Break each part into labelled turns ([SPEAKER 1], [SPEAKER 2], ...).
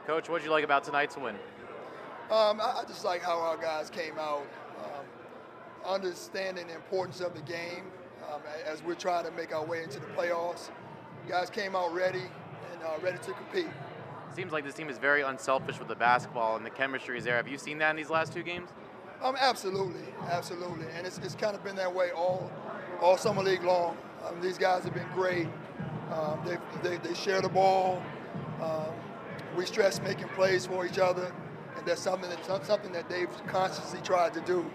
[SPEAKER 1] Coach, what did you like about tonight's win?
[SPEAKER 2] I just like how our guys came out, understanding the importance of the game as we're trying to make our way into the playoffs. Guys came out ready and ready to compete.
[SPEAKER 1] Seems like this team is very unselfish with the basketball, and the chemistry is there. Have you seen that in these last 2 games?
[SPEAKER 2] Absolutely, and it's kind of been that way all summer league long. These guys have been great. They share the ball. We stress making plays for each other, and that's something that they've consciously tried to do.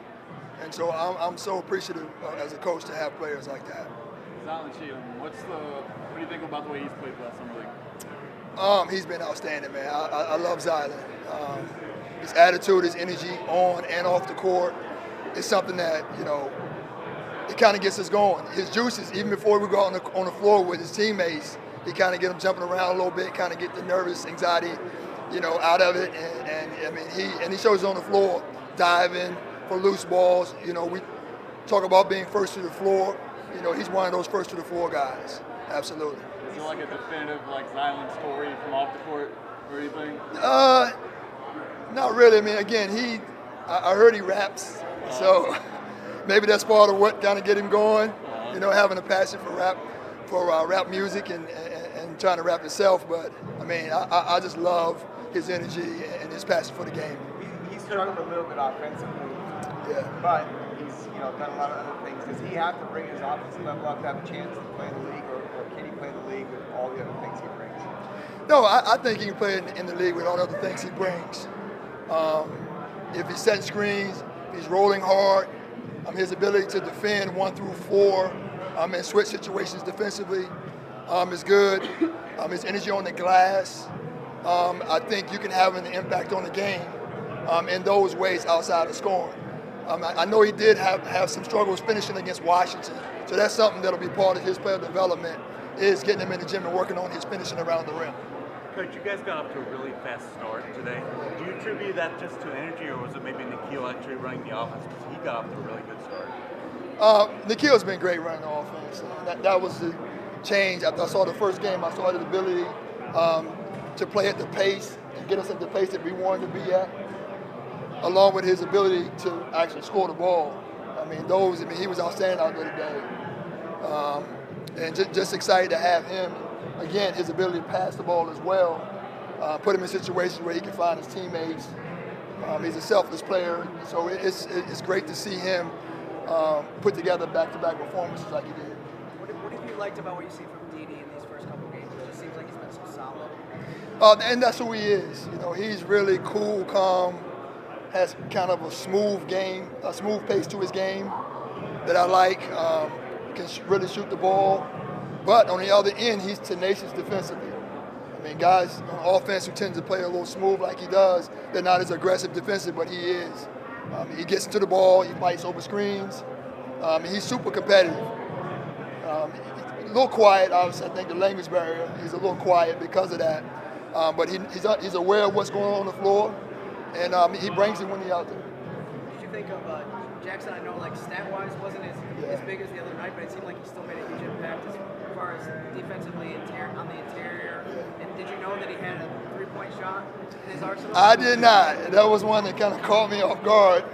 [SPEAKER 2] And so I'm so appreciative as a coach to have players like that.
[SPEAKER 3] Jaxson, what do you think about the way he's played last summer league?
[SPEAKER 2] He's been outstanding, man. I love Zylan. His attitude, his energy on and off the court is something that, it kind of gets us going. His juices, even before we go out on the floor with his teammates, he kind of get them jumping around a little bit, kind of get the nervous anxiety, out of it. And he shows on the floor, diving for loose balls. We talk about being first to the floor. He's one of those first to the floor guys. Absolutely.
[SPEAKER 3] Is it like a definitive Zylan story from off the court or anything?
[SPEAKER 2] Not really. Again, I heard he raps, so maybe that's part of what kind of get him going. Having a passion for rap music and trying to rap himself. But I just love his energy and his passion for the game.
[SPEAKER 4] He's struggled a little bit offensively, but he's done a lot of other things. Does he have to bring his offensive level up to have a chance to play in the league, or can he play in the league with all the other things he brings?
[SPEAKER 2] No, I think he can play in the league with all the other things he brings. If he's setting screens, if he's rolling hard, his ability to defend 1 through 4 and switch situations defensively is good. His energy on the glass, I think you can have an impact on the game in those ways outside of scoring. I know he did have some struggles finishing against Washington, so that's something that'll be part of his player development, is getting him in the gym and working on his finishing around the rim.
[SPEAKER 5] Coach, you guys got off to a really fast start today. Do you attribute that just to energy, or was it maybe Nickeil actually running the offense because he got off to a really good start?
[SPEAKER 2] Nickeil's been great running the offense. That was the change. After I saw the first game, I saw the ability to play at the pace and get us at the pace that we wanted to be at, along with his ability to actually score the ball. He was outstanding out there today. And just excited to have him. Again, his ability to pass the ball as well, put him in situations where he can find his teammates. He's a selfless player, so it's great to see him put together back-to-back performances like he did.
[SPEAKER 6] What have you liked about what you see from DD in these first couple games? It just seems like he's been so solid.
[SPEAKER 2] And that's who he is. He's really cool, calm, has kind of a smooth game, a smooth pace to his game that I like. Can really shoot the ball. But on the other end, he's tenacious defensively. Guys on offense who tend to play a little smooth like he does, they're not as aggressive defensive, but he is. He gets into the ball, he fights over screens. He's super competitive. A little quiet, obviously. I think the language barrier, he's a little quiet because of that. But he's aware of what's going on the floor, and he brings it when he's out there.
[SPEAKER 6] What did you think of Jaxson? I know, stat-wise, wasn't as big as the other night, but it seemed like he still made a huge impact as far as defensively on the interior. And did you know that he had a three-point shot in his arsenal?
[SPEAKER 2] I did not. That was one that kind of caught me off guard.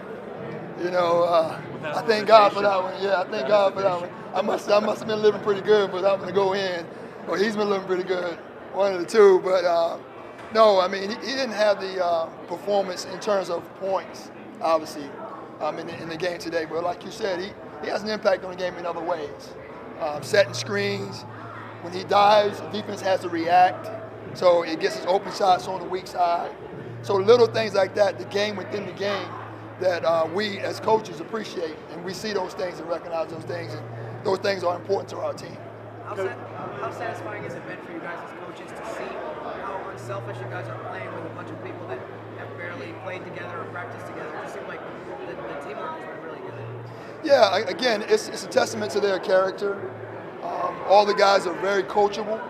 [SPEAKER 2] I thank God for that one. Yeah, I thank God for that one. I must have been living pretty good for that one to go in. Or he's been living pretty good, one of the two. But no, he didn't have the performance in terms of points, obviously, in the game today. But like you said, he has an impact on the game in other ways. Setting screens. When he dives, the defense has to react. So it gets his open shots on the weak side. So little things like that, the game within the game, that we as coaches appreciate. And we see those things and recognize those things. And those things are important to our team.
[SPEAKER 6] How satisfying has it been for you guys as coaches to see how unselfish you guys are playing with a bunch of people that have barely played together or practiced together? It just seems like the teamwork has been really good.
[SPEAKER 2] Yeah, again, it's a testament to their character. All the guys are very coachable.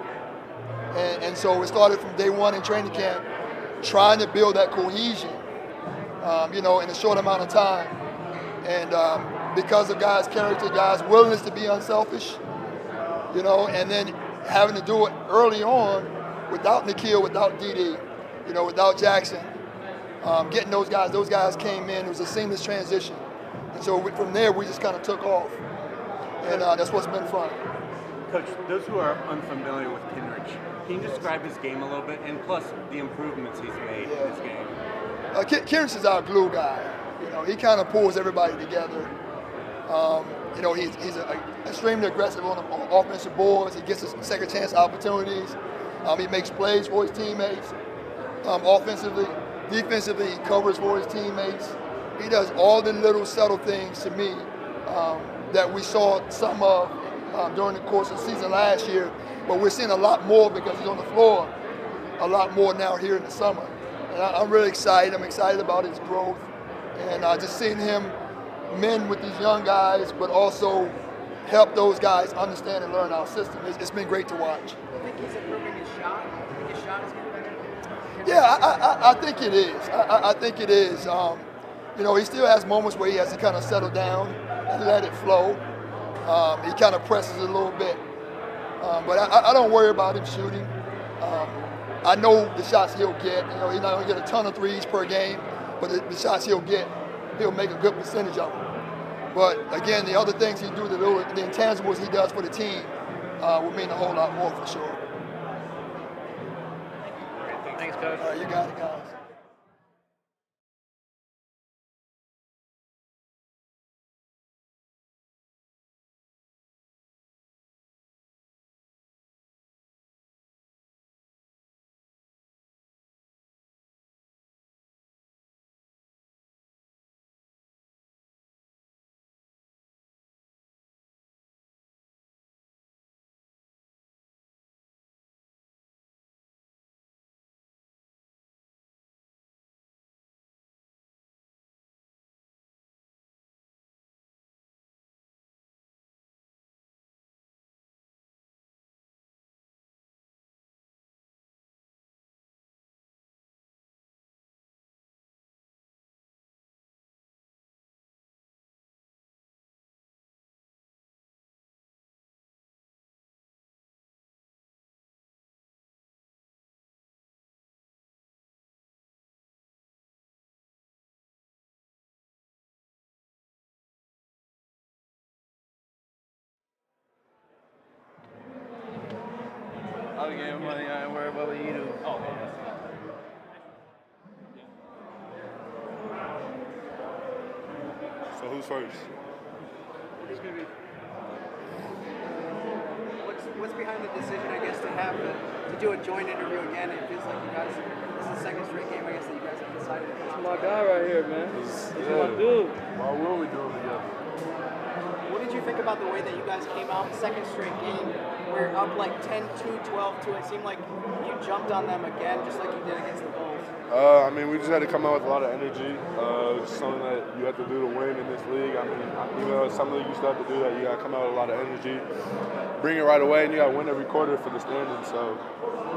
[SPEAKER 2] And so it started from day one in training camp, trying to build that cohesion, in a short amount of time. And because of guys' character, guys' willingness to be unselfish, and then having to do it early on without Nickeil, without DD, without Jaxson, getting those guys came in. It was a seamless transition. And so from there, we just kind of took off. And that's what's been fun.
[SPEAKER 5] Coach, those who are unfamiliar with Kenrich, can you describe his game a little bit, and plus the improvements he's made in his game?
[SPEAKER 2] Kenrich is our glue guy. He kind of pulls everybody together. He's extremely aggressive on offensive boards. He gets us second chance opportunities. He makes plays for his teammates. Offensively, defensively, he covers for his teammates. He does all the little subtle things to me that we saw some of during the course of the season last year, but we're seeing a lot more because he's on the floor a lot more now here in the summer. And I'm really excited. I'm excited about his growth and just seeing him mend with these young guys, but also help those guys understand and learn our system. It's been great to watch.
[SPEAKER 6] I think he's improving his shot. I think his shot is getting better.
[SPEAKER 2] Yeah, I think it is. I think it is. He still has moments where he has to kind of settle down and let it flow. He kind of presses it a little bit. But I don't worry about him shooting. I know the shots he'll get. He's not going to get a ton of threes per game, but the shots he'll get, he'll make a good percentage of them. But again, the other things he do, the intangibles he does for the team, will mean a whole lot more for sure.
[SPEAKER 1] Thanks, Coach.
[SPEAKER 2] All right, you got it, guys.
[SPEAKER 7] I'll be getting money. I ain't worried about what you do. Oh,
[SPEAKER 8] So who's first?
[SPEAKER 6] What's behind the decision, I guess, to do a joint interview again? It feels like you guys, this is the second straight game, I guess, that you guys have decided to come out.
[SPEAKER 7] That's my guy right here, man. This is my dude.
[SPEAKER 8] Why will we do it together?
[SPEAKER 6] What did you think about the way that you guys came out second straight game? We're up like 10-2, 12-2. It seemed like you jumped on them again, just like you did against the Bulls.
[SPEAKER 8] We just had to come out with a lot of energy. It's something that you have to do to win in this league. Even though it's some league you still have to do that, you got to come out with a lot of energy, bring it right away, and you got to win every quarter for the standings. So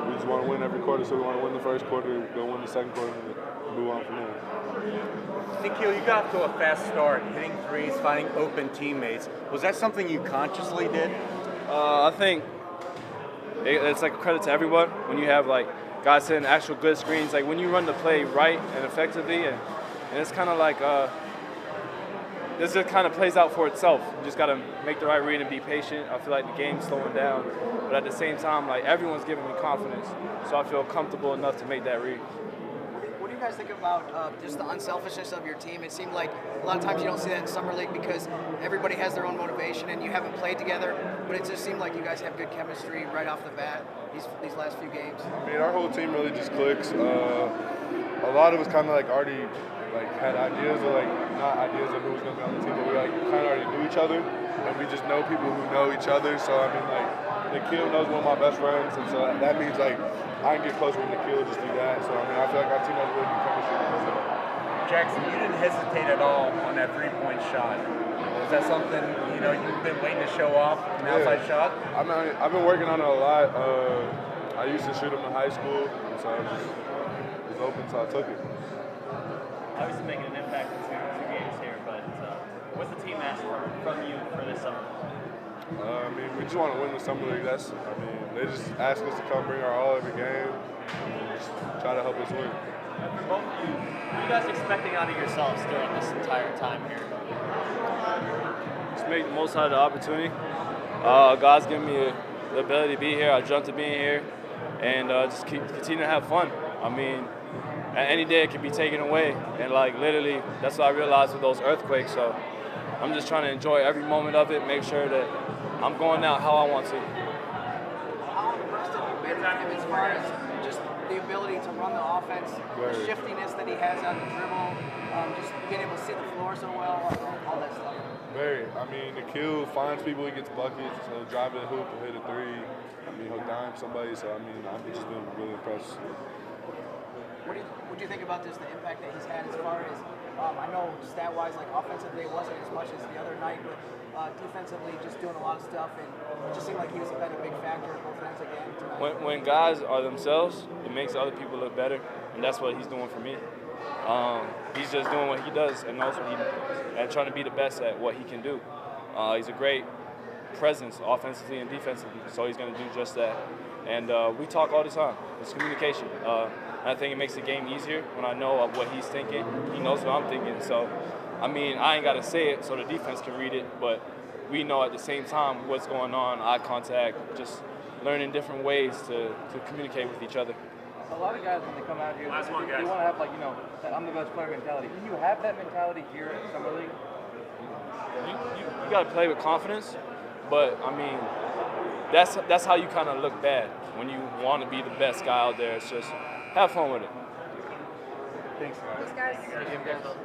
[SPEAKER 8] we just want to win every quarter. So we want to win the first quarter, go win the second quarter, and move on from there.
[SPEAKER 5] Nickeil, you got to a fast start, hitting threes, finding open teammates. Was that something you consciously did?
[SPEAKER 7] I think it's like a credit to everyone when you have like guys setting actual good screens. Like when you run the play right and effectively, and it's kind of like this just kind of plays out for itself. You just got to make the right read and be patient. I feel like the game's slowing down, but at the same time, like everyone's giving me confidence, so I feel comfortable enough to make that read.
[SPEAKER 6] What do you guys think about just the unselfishness of your team? It seemed like a lot of times you don't see that in Summer League because everybody has their own motivation and you haven't played together, but it just seemed like you guys have good chemistry right off the bat these last few games.
[SPEAKER 8] Our whole team really just clicks. A lot of us kind of already had ideas or not ideas of who was going to be on the team, but we kind of already knew each other, and we just know people who know each other. So Nickeil knows one of my best friends, and so that means I can get closer with Nickeil just do that. So I feel like our team has really good chemistry because of that.
[SPEAKER 5] Jaxson, you didn't hesitate at all on that three-point shot. Is that something you've been waiting to show off, an outside shot?
[SPEAKER 8] I've been working on it a lot. I used to shoot them in high school, so I was open, so I took it.
[SPEAKER 9] Obviously making an impact in two games here, but what's the team asked from you for this summer?
[SPEAKER 8] We just want to win the Summer League. They just ask us to come bring our all every game. and just try to help us win.
[SPEAKER 9] For both of you, what are you guys expecting out of yourselves during this entire time here?
[SPEAKER 7] Just make the most out of the opportunity. God's given me the ability to be here. I jumped to being here, and just continue to have fun. I mean, any day it can be taken away, and like literally, that's what I realized with those earthquakes. So I'm just trying to enjoy every moment of it, make sure that I'm going out how I want to.
[SPEAKER 6] How impressed have you been with him as far as just the ability to run the offense, the shiftiness that he has on the dribble, just being able to see the floor so well, all that stuff?
[SPEAKER 8] Very. I mean, Nickeil finds people, he gets buckets, he'll drive to the hoop and hit a three. I mean, he'll dime somebody, so I mean, I've just been really impressed.
[SPEAKER 6] What do you think about just the impact that he's had as far as, I know stat-wise, like offensively it wasn't as much as the other night, but defensively just doing a lot of stuff, and it just seemed like he was been a big factor both ends again tonight.
[SPEAKER 7] When guys are themselves, it makes other people look better, and that's what he's doing for me. He's just doing what he does and knows what he does, and trying to be the best at what he can do. He's a great presence offensively and defensively, so he's going to do just that. And we talk all the time. It's communication. I think it makes the game easier when I know of what he's thinking. He knows what I'm thinking. So, I mean, I ain't got to say it so the defense can read it, but we know at the same time what's going on, eye contact, just learning different ways to communicate with each other.
[SPEAKER 10] A lot of guys, when they come out here, they want to have, like, you know, that I'm the best player mentality. Do you have that mentality here at Summer League?
[SPEAKER 7] You got to play with confidence, but, I mean, that's how you kind of look bad when you want to be the best guy out there. It's just have fun with it.
[SPEAKER 10] Thanks, guys.
[SPEAKER 6] Thanks, guys.